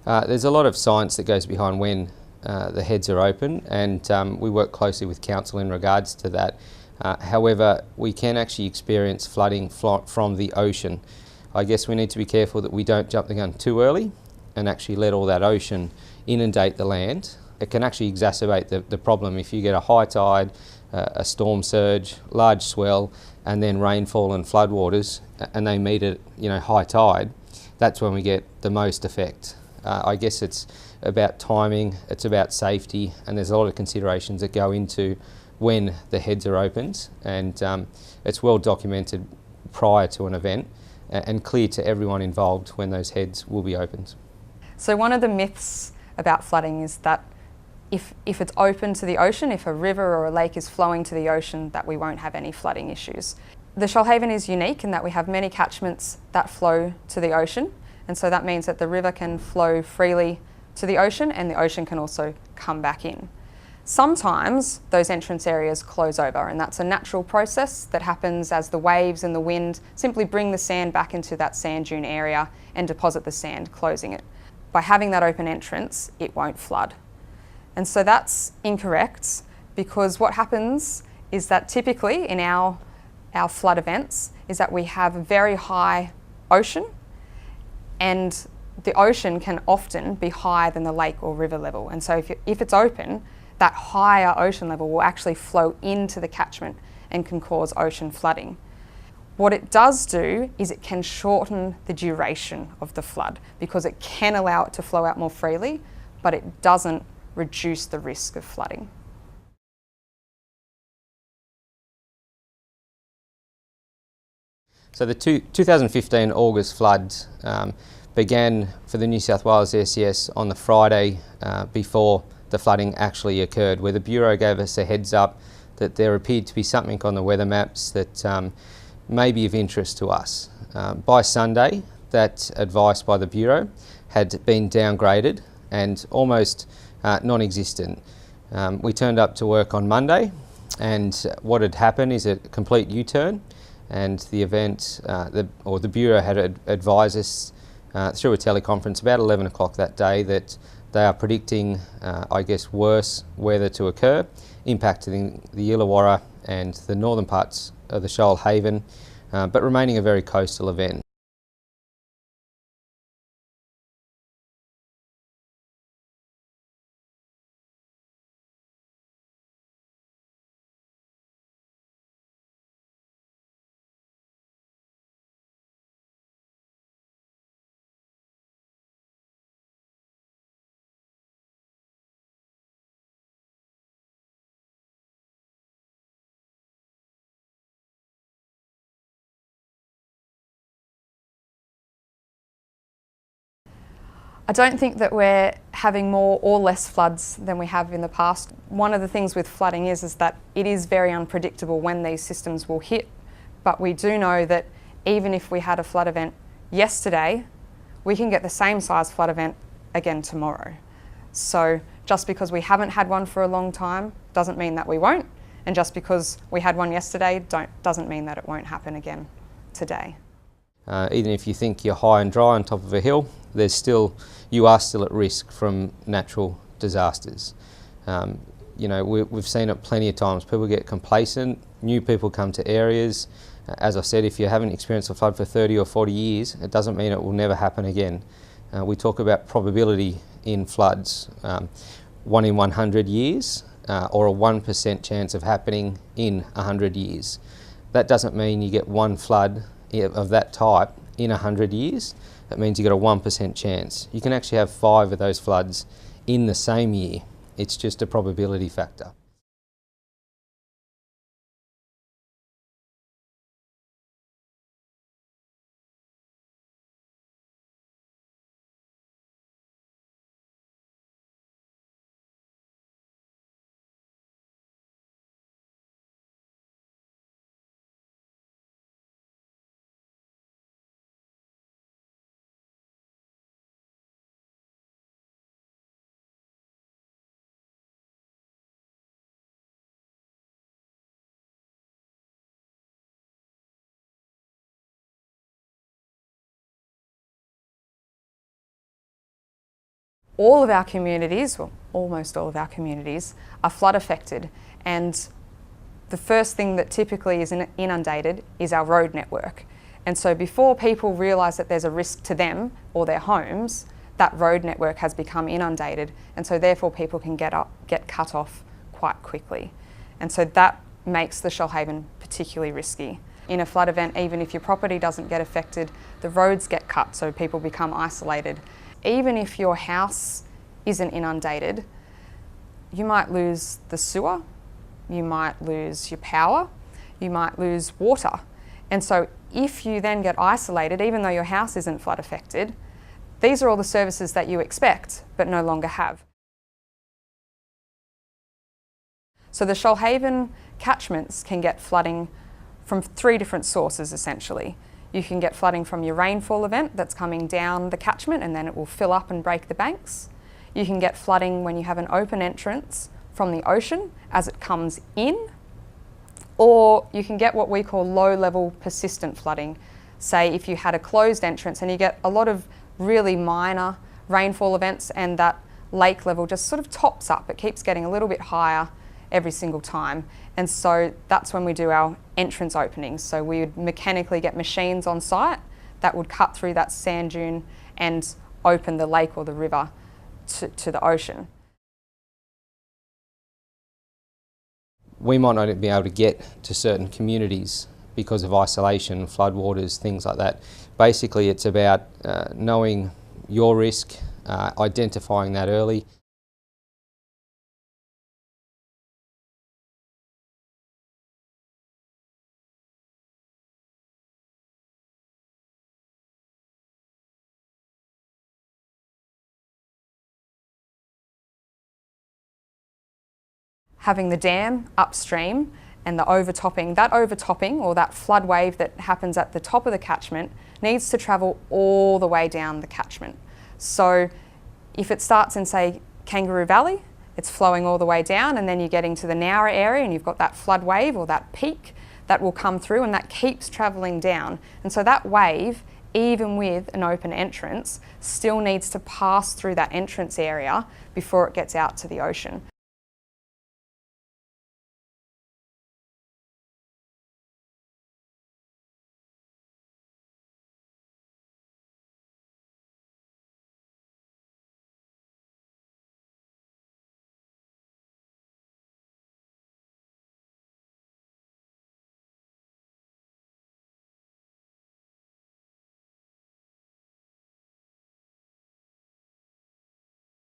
There's a lot of science that goes behind when the heads are open, and we work closely with council in regards to that. However, we can actually experience flooding from the ocean. I guess we need to be careful that we don't jump the gun too early and actually let all that ocean inundate the land. It can actually exacerbate the problem if you get a high tide, a storm surge, large swell, and then rainfall and floodwaters, and they meet at high tide. That's when we get the most effect. I guess it's about timing, it's about safety, and there's a lot of considerations that go into when the heads are opened, and it's well documented prior to an event and clear to everyone involved when those heads will be opened. So one of the myths about flooding is that if it's open to the ocean, if a river or a lake is flowing to the ocean, that we won't have any flooding issues. The Shoalhaven is unique in that we have many catchments that flow to the ocean, and so that means that the river can flow freely to the ocean and the ocean can also come back in. Sometimes those entrance areas close over, and that's a natural process that happens as the waves and the wind simply bring the sand back into that sand dune area and deposit the sand, closing it. By having that open entrance, it won't flood. And so that's incorrect, because what happens is that typically in our flood events is that we have a very high ocean, and the ocean can often be higher than the lake or river level. And so if it's open, that higher ocean level will actually flow into the catchment and can cause ocean flooding. What it does do is it can shorten the duration of the flood, because it can allow it to flow out more freely, but it doesn't reduce the risk of flooding. So the 2015 August floods began for the New South Wales SES on the Friday before the flooding actually occurred, where the Bureau gave us a heads up that there appeared to be something on the weather maps that may be of interest to us. By Sunday, that advice by the Bureau had been downgraded and almost non-existent. We turned up to work on Monday, and what had happened is a complete U-turn, and the event, the Bureau had advised us through a teleconference about 11 o'clock that day that they are predicting, I guess, worse weather to occur, impacting the Illawarra and the northern parts of the Shoalhaven, but remaining a very coastal event. I don't think that we're having more or less floods than we have in the past. One of the things with flooding is that it is very unpredictable when these systems will hit, but we do know that even if we had a flood event yesterday, we can get the same size flood event again tomorrow. So just because we haven't had one for a long time doesn't mean that we won't, and just because we had one yesterday doesn't mean that it won't happen again today. Even if you think you're high and dry on top of a hill, you are still at risk from natural disasters. We've seen it plenty of times. People get complacent, new people come to areas. As I said, if you haven't experienced a flood for 30 or 40 years, it doesn't mean it will never happen again. We talk about probability in floods, 1 in 100 years, or a 1% chance of happening in 100 years. That doesn't mean you get one flood of that type in 100 years. That means you got a 1% chance. You can actually have 5 of those floods in the same year. It's just a probability factor. all of our communities, well, almost all of our communities, are flood affected, and the first thing that typically is inundated is our road network. And so before people realise that there's a risk to them or their homes, that road network has become inundated, and so therefore people can get cut off quite quickly. And so that makes the Shoalhaven particularly risky. In a flood event, even if your property doesn't get affected, the roads get cut, so people become isolated. Even if your house isn't inundated, you might lose the sewer, you might lose your power, you might lose water. And so if you then get isolated, even though your house isn't flood affected, these are all the services that you expect but no longer have. So the Shoalhaven catchments can get flooding from 3 different sources essentially. You can get flooding from your rainfall event that's coming down the catchment and then it will fill up and break the banks. You can get flooding when you have an open entrance from the ocean as it comes in, or you can get what we call low-level persistent flooding. Say if you had a closed entrance and you get a lot of really minor rainfall events and that lake level just sort of tops up, it keeps getting a little bit higher every single time. And so that's when we do our entrance openings. So we would mechanically get machines on site that would cut through that sand dune and open the lake or the river to the ocean. We might not be able to get to certain communities because of isolation, floodwaters, things like that. Basically, it's about knowing your risk, identifying that early. Having the dam upstream and the overtopping, that overtopping or that flood wave that happens at the top of the catchment needs to travel all the way down the catchment. So if it starts in, say, Kangaroo Valley, it's flowing all the way down, and then you're getting to the Nowra area and you've got that flood wave or that peak that will come through, and that keeps travelling down. And so that wave, even with an open entrance, still needs to pass through that entrance area before it gets out to the ocean.